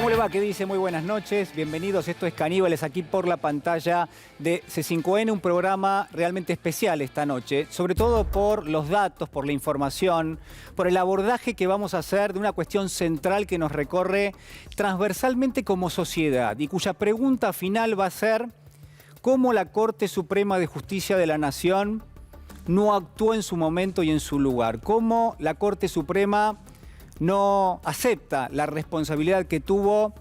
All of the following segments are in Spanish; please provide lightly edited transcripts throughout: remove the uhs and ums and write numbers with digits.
¿Cómo le va? ¿Qué dice? Muy buenas noches. Bienvenidos. Esto es Caníbales, aquí por la pantalla de C5N, un programa realmente especial esta noche, sobre todo por los datos, por la información, por el abordaje que vamos a hacer de una cuestión central que nos recorre transversalmente como sociedad y cuya pregunta final va a ser cómo la Corte Suprema de Justicia de la Nación no actuó en su momento y en su lugar, cómo la Corte Suprema no acepta la responsabilidad que tuvo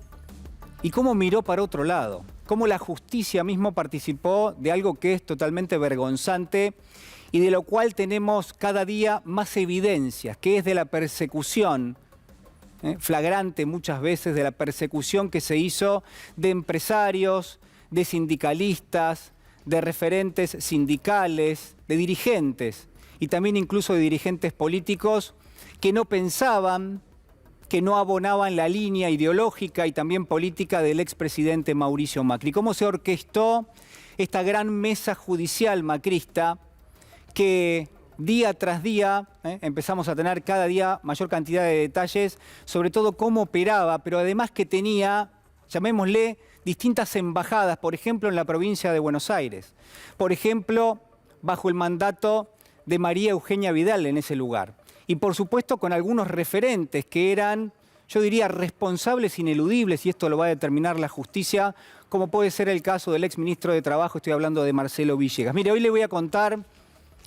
y cómo miró para otro lado, cómo la justicia mismo participó de algo que es totalmente vergonzante y de lo cual tenemos cada día más evidencias, que es de la persecución flagrante muchas veces, de la persecución que se hizo de empresarios, de sindicalistas, de referentes sindicales, de dirigentes y también incluso de dirigentes políticos que no pensaban, que no abonaban la línea ideológica y también política del expresidente Mauricio Macri. ¿Cómo se orquestó esta gran mesa judicial macrista que día tras día empezamos a tener cada día mayor cantidad de detalles, sobre todo cómo operaba, pero además que tenía, llamémosle, distintas embajadas, por ejemplo, en la provincia de Buenos Aires, por ejemplo, bajo el mandato de María Eugenia Vidal en ese lugar. Y por supuesto con algunos referentes que eran, yo diría, responsables ineludibles, y esto lo va a determinar la justicia, como puede ser el caso del exministro de Trabajo, estoy hablando de Marcelo Villegas. Mire, hoy le voy a contar,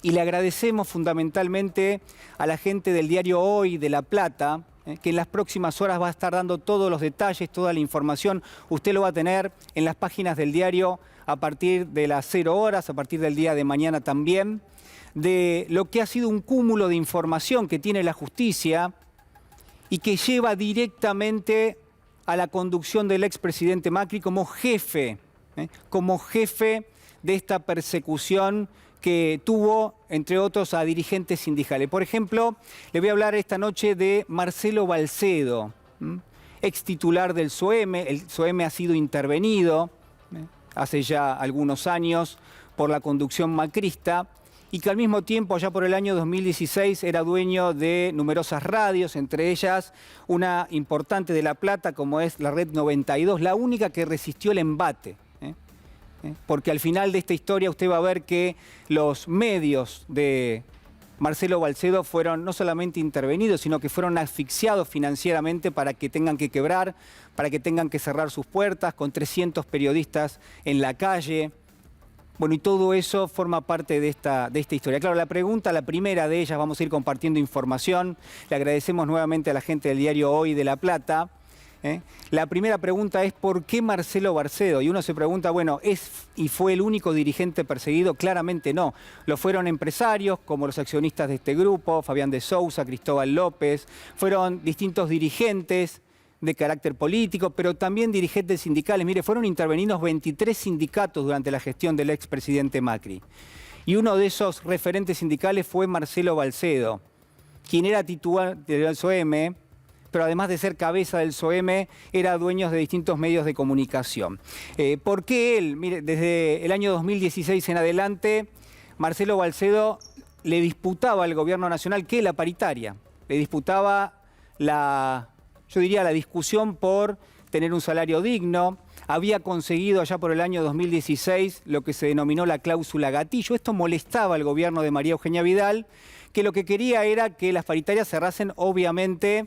y le agradecemos fundamentalmente a la gente del diario Hoy de La Plata, que en las próximas horas va a estar dando todos los detalles, toda la información. Usted lo va a tener en las páginas del diario a partir de las 0 horas, a partir del día de mañana también, de lo que ha sido un cúmulo de información que tiene la justicia y que lleva directamente a la conducción del expresidente Macri como jefe de esta persecución que tuvo, entre otros, a dirigentes sindicales. Por ejemplo, le voy a hablar esta noche de Marcelo Balcedo, ex titular del SOEM. El SOEM ha sido intervenido hace ya algunos años por la conducción macrista, y que al mismo tiempo, allá por el año 2016, era dueño de numerosas radios, entre ellas una importante de La Plata, como es la Red 92, la única que resistió el embate. Porque al final de esta historia usted va a ver que los medios de Marcelo Balcedo fueron no solamente intervenidos, sino que fueron asfixiados financieramente para que tengan que quebrar, para que tengan que cerrar sus puertas, con 300 periodistas en la calle. Bueno, y todo eso forma parte de esta historia. Claro, la primera de ellas, vamos a ir compartiendo información. Le agradecemos nuevamente a la gente del diario Hoy de La Plata. La primera pregunta es ¿por qué Marcelo Balcedo? Y uno se pregunta, bueno, ¿es y fue el único dirigente perseguido? Claramente no. Lo fueron empresarios como los accionistas de este grupo, Fabián de Sousa, Cristóbal López, fueron distintos dirigentes de carácter político, pero también dirigentes sindicales. Mire, fueron intervenidos 23 sindicatos durante la gestión del expresidente Macri. Y uno de esos referentes sindicales fue Marcelo Balcedo, quien era titular del SOEM, pero además de ser cabeza del SOEM, era dueño de distintos medios de comunicación. ¿Por qué él? Mire, desde el año 2016 en adelante, Marcelo Balcedo le disputaba al gobierno nacional, ¿qué? La paritaria. Le disputaba yo diría la discusión por tener un salario digno. Había conseguido allá por el año 2016 lo que se denominó la cláusula gatillo. Esto molestaba al gobierno de María Eugenia Vidal, que lo que quería era que las paritarias cerrasen, obviamente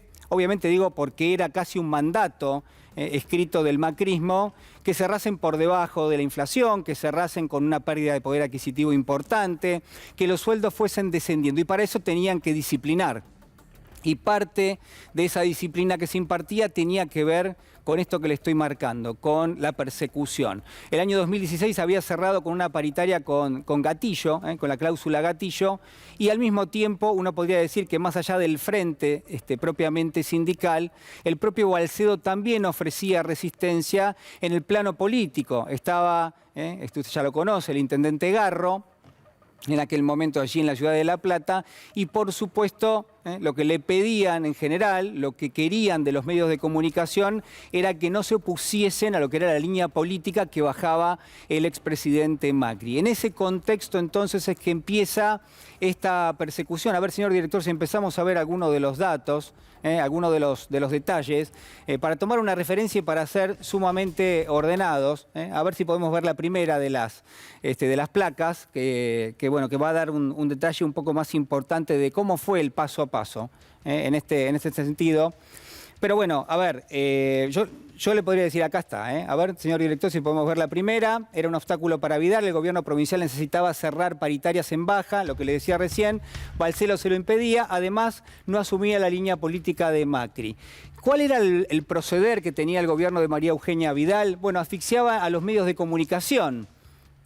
digo porque era casi un mandato escrito del macrismo, que cerrasen por debajo de la inflación, que cerrasen con una pérdida de poder adquisitivo importante, que los sueldos fuesen descendiendo, y para eso tenían que disciplinar. Y parte de esa disciplina que se impartía tenía que ver con esto que le estoy marcando, con la persecución. El año 2016 había cerrado con una paritaria con gatillo, con la cláusula gatillo, y al mismo tiempo uno podría decir que más allá del frente propiamente sindical, el propio Balcedo también ofrecía resistencia en el plano político. Estaba, esto usted ya lo conoce, el intendente Garro, en aquel momento allí en la ciudad de La Plata, y por supuesto lo que le pedían en general, lo que querían de los medios de comunicación, era que no se opusiesen a lo que era la línea política que bajaba el expresidente Macri. En ese contexto entonces es que empieza esta persecución. A ver, señor director, si empezamos a ver algunos de los datos, algunos de los detalles, para tomar una referencia y para ser sumamente ordenados. A ver si podemos ver la primera de las placas, que va a dar un detalle un poco más importante de cómo fue el paso a paso en este sentido. Pero bueno, a ver, yo le podría decir, acá está. A ver, señor director, si podemos ver la primera. Era un obstáculo para Vidal. El gobierno provincial necesitaba cerrar paritarias en baja, lo que le decía recién. Balcello se lo impedía. Además, no asumía la línea política de Macri. ¿Cuál era el proceder que tenía el gobierno de María Eugenia Vidal? Bueno, asfixiaba a los medios de comunicación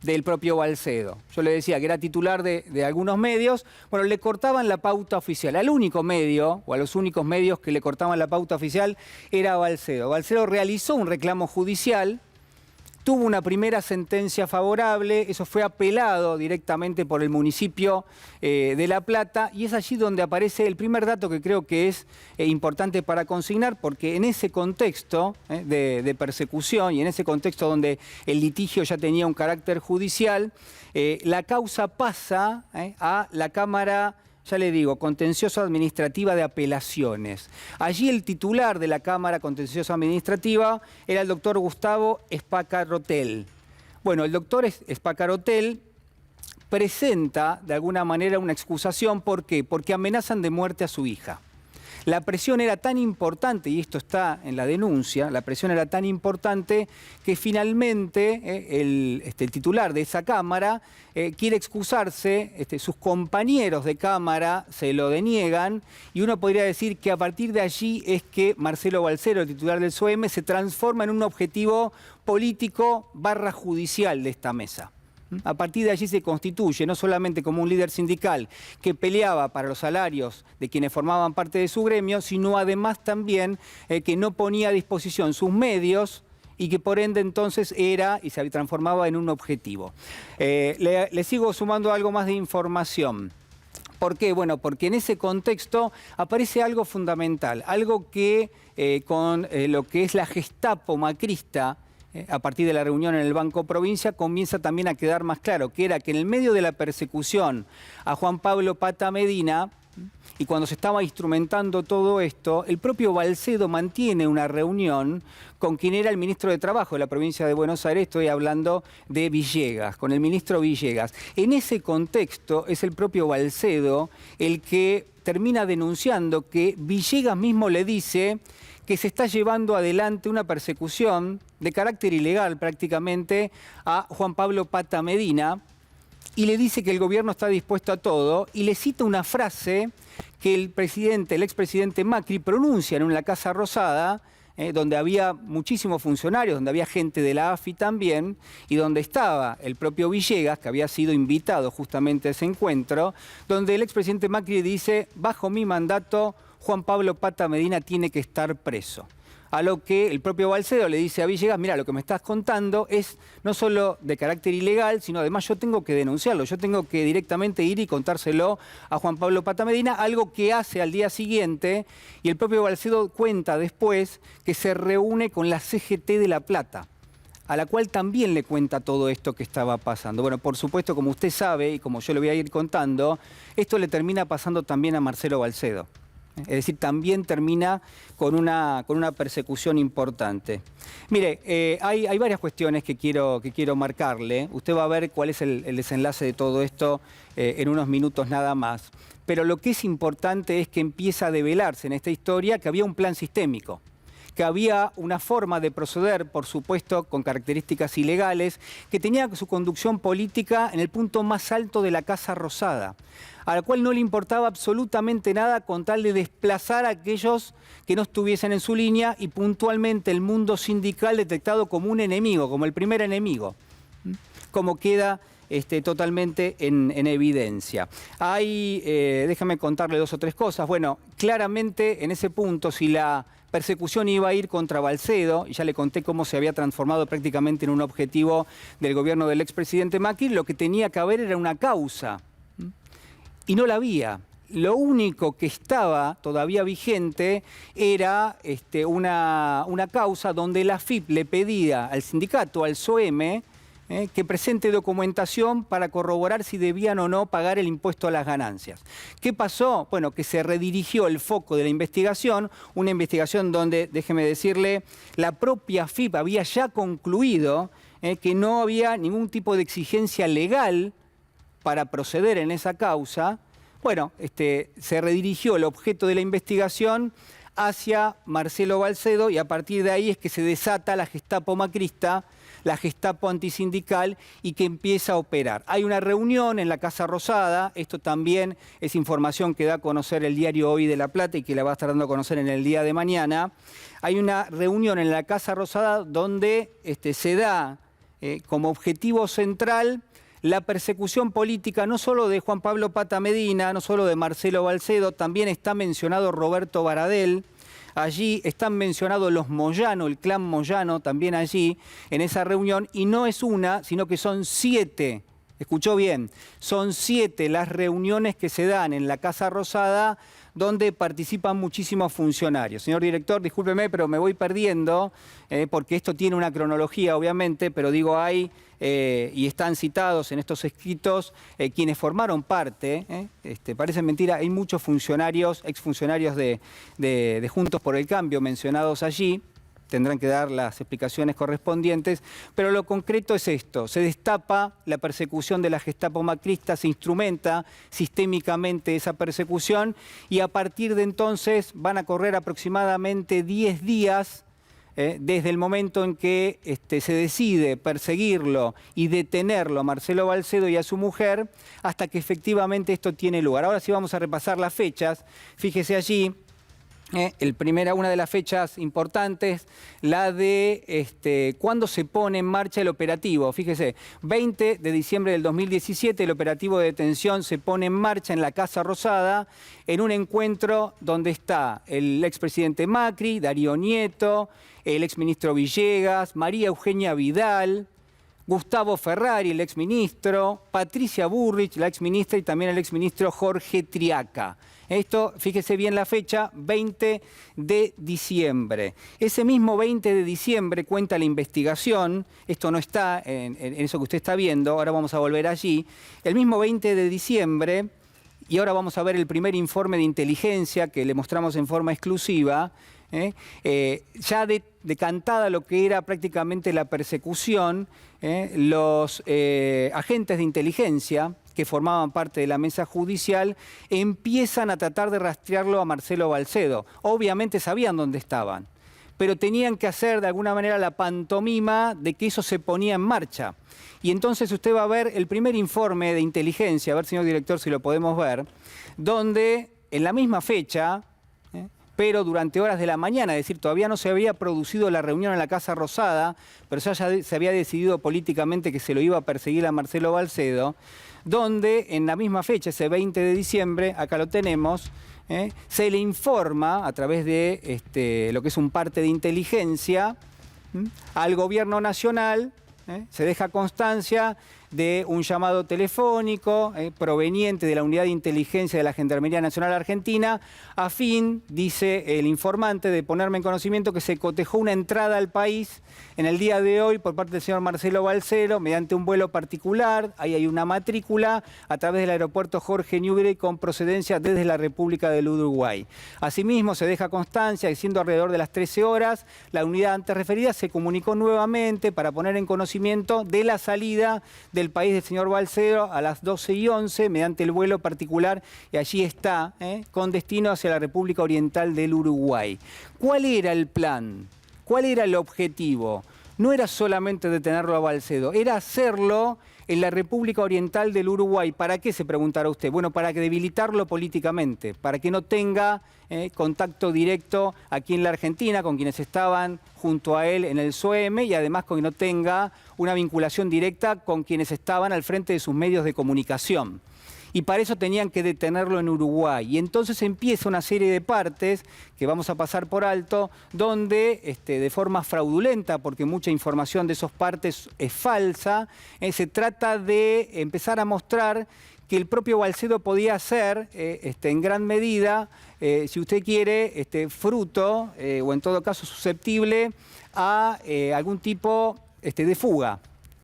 del propio Balcello. Yo le decía que era titular de algunos medios. Bueno, le cortaban la pauta oficial. Al único medio, o a los únicos medios que le cortaban la pauta oficial, era Balcello. Balcello realizó un reclamo judicial, tuvo una primera sentencia favorable, eso fue apelado directamente por el municipio de La Plata, y es allí donde aparece el primer dato que creo que es importante para consignar, porque en ese contexto de persecución y en ese contexto donde el litigio ya tenía un carácter judicial, la causa pasa a la Cámara, ya le digo, contencioso administrativa de apelaciones. Allí el titular de la Cámara Contencioso Administrativa era el doctor Gustavo Spacarotel. Bueno, el doctor Spacarotel presenta de alguna manera una excusación. ¿Por qué? Porque amenazan de muerte a su hija. La presión era tan importante, y esto está en la denuncia, la presión era tan importante que finalmente el titular de esa Cámara quiere excusarse, sus compañeros de Cámara se lo deniegan, y uno podría decir que a partir de allí es que Marcelo Balcello, el titular del SOEM, se transforma en un objetivo político / judicial de esta mesa. A partir de allí se constituye no solamente como un líder sindical que peleaba para los salarios de quienes formaban parte de su gremio, sino además también que no ponía a disposición sus medios y que por ende entonces era y se transformaba en un objetivo. Le sigo sumando algo más de información. ¿Por qué? Bueno, porque en ese contexto aparece algo fundamental, algo que con lo que es la Gestapo macrista, a partir de la reunión en el Banco Provincia, comienza también a quedar más claro, que era que en el medio de la persecución a Juan Pablo Pata Medina, y cuando se estaba instrumentando todo esto, el propio Balcello mantiene una reunión con quien era el ministro de Trabajo de la provincia de Buenos Aires, estoy hablando de Villegas, con el ministro Villegas. En ese contexto es el propio Balcello el que termina denunciando que Villegas mismo le dice que se está llevando adelante una persecución de carácter ilegal prácticamente a Juan Pablo Pata Medina, y le dice que el gobierno está dispuesto a todo, y le cita una frase que el expresidente Macri pronuncia en la Casa Rosada, donde había muchísimos funcionarios, donde había gente de la AFI también, y donde estaba el propio Villegas, que había sido invitado justamente a ese encuentro, donde el expresidente Macri dice: bajo mi mandato, Juan Pablo Pata Medina tiene que estar preso. A lo que el propio Balcello le dice a Villegas: mira, lo que me estás contando es no solo de carácter ilegal, sino además yo tengo que denunciarlo, yo tengo que directamente ir y contárselo a Juan Pablo Pata Medina, algo que hace al día siguiente, y el propio Balcello cuenta después que se reúne con la CGT de La Plata, a la cual también le cuenta todo esto que estaba pasando. Bueno, por supuesto, como usted sabe, y como yo le voy a ir contando, esto le termina pasando también a Marcelo Balcello. Es decir, también termina con una persecución importante. Mire, hay varias cuestiones que quiero marcarle. Usted va a ver cuál es el desenlace de todo esto en unos minutos nada más. Pero lo que es importante es que empieza a develarse en esta historia que había un plan sistémico, que había una forma de proceder, por supuesto, con características ilegales, que tenía su conducción política en el punto más alto de la Casa Rosada, a la cual no le importaba absolutamente nada con tal de desplazar a aquellos que no estuviesen en su línea, y puntualmente el mundo sindical detectado como un enemigo, como el primer enemigo, como queda totalmente en evidencia. Déjame contarle 2 o 3 cosas. Bueno, claramente en ese punto, si la persecución iba a ir contra Balcello, y ya le conté cómo se había transformado prácticamente en un objetivo del gobierno del expresidente Macri, lo que tenía que haber era una causa. Y no la había. lo único que estaba todavía vigente era una causa donde la AFIP le pedía al sindicato, al SOEM, que presente documentación para corroborar si debían o no pagar el impuesto a las ganancias. ¿Qué pasó? Bueno, que se redirigió el foco de la investigación, una investigación donde, déjeme decirle, la propia AFIP había ya concluido que no había ningún tipo de exigencia legal para proceder en esa causa. Bueno, se redirigió el objeto de la investigación hacia Marcelo Balcedo y a partir de ahí es que se desata la Gestapo macrista, la Gestapo antisindical y que empieza a operar. Hay una reunión en la Casa Rosada, esto también es información que da a conocer el diario Hoy de La Plata y que la va a estar dando a conocer en el día de mañana. Hay una reunión en la Casa Rosada donde se da como objetivo central la persecución política no solo de Juan Pablo Pata Medina, no solo de Marcelo Balcedo, también está mencionado Roberto Baradel. Allí están mencionados los Moyano, el clan Moyano también allí en esa reunión, y no es una, sino que son 7, escuchó bien, son 7 las reuniones que se dan en la Casa Rosada donde participan muchísimos funcionarios. Señor director, discúlpeme, pero me voy perdiendo, porque esto tiene una cronología, obviamente, pero digo, hay, y están citados en estos escritos, quienes formaron parte, parece mentira, hay muchos funcionarios, exfuncionarios de Juntos por el Cambio mencionados allí, tendrán que dar las explicaciones correspondientes, pero lo concreto es esto: se destapa la persecución de la Gestapo macrista, se instrumenta sistémicamente esa persecución y a partir de entonces van a correr aproximadamente 10 días desde el momento en que se decide perseguirlo y detenerlo a Marcelo Balcedo y a su mujer hasta que efectivamente esto tiene lugar. Ahora sí vamos a repasar las fechas, fíjese allí. Una de las fechas importantes, la de cuándo se pone en marcha el operativo. Fíjese, 20 de diciembre del 2017 el operativo de detención se pone en marcha en la Casa Rosada en un encuentro donde está el expresidente Macri, Darío Nieto, el exministro Villegas, María Eugenia Vidal, Gustavo Ferrari, el exministro, Patricia Burrich, la exministra, y también el exministro Jorge Triaca. Esto, fíjese bien la fecha, 20 de diciembre. Ese mismo 20 de diciembre cuenta la investigación, esto no está en eso que usted está viendo, ahora vamos a volver allí. El mismo 20 de diciembre, y ahora vamos a ver el primer informe de inteligencia que le mostramos en forma exclusiva, ya decantada lo que era prácticamente la persecución, los agentes de inteligencia que formaban parte de la mesa judicial empiezan a tratar de rastrearlo a Marcelo Balcedo. Obviamente sabían dónde estaban, pero tenían que hacer de alguna manera la pantomima de que eso se ponía en marcha. Y entonces usted va a ver el primer informe de inteligencia, a ver, señor director, si lo podemos ver, donde en la misma fecha, pero durante horas de la mañana, es decir, todavía no se había producido la reunión en la Casa Rosada, pero ya se había decidido políticamente que se lo iba a perseguir a Marcelo Balcedo, donde en la misma fecha, ese 20 de diciembre, acá lo tenemos, se le informa a través de lo que es un parte de inteligencia al gobierno nacional, se deja constancia de un llamado telefónico proveniente de la Unidad de Inteligencia de la Gendarmería Nacional Argentina, a fin, dice el informante, de ponerme en conocimiento que se cotejó una entrada al país en el día de hoy por parte del señor Marcelo Balcedo mediante un vuelo particular. Ahí hay una matrícula a través del aeropuerto Jorge Newbery con procedencia desde la República del Uruguay. Asimismo, se deja constancia que siendo alrededor de las 13 horas, la unidad antes referida se comunicó nuevamente para poner en conocimiento de la salida del país del señor Balcedo a las 12:11 mediante el vuelo particular, y allí está, con destino hacia la República Oriental del Uruguay. ¿Cuál era el plan? ¿Cuál era el objetivo? No era solamente detenerlo a Balcedo, era hacerlo en la República Oriental del Uruguay. ¿Para qué, se preguntará usted? Bueno, para debilitarlo políticamente, para que no tenga contacto directo aquí en la Argentina con quienes estaban junto a él en el SOEM, y además con que no tenga una vinculación directa con quienes estaban al frente de sus medios de comunicación. y para eso tenían que detenerlo en Uruguay. Y entonces empieza una serie de partes que vamos a pasar por alto, donde de forma fraudulenta, porque mucha información de esos partes es falsa, se trata de empezar a mostrar que el propio Balsedo podía ser, en gran medida, si usted quiere, fruto, o en todo caso susceptible, a algún tipo de fuga.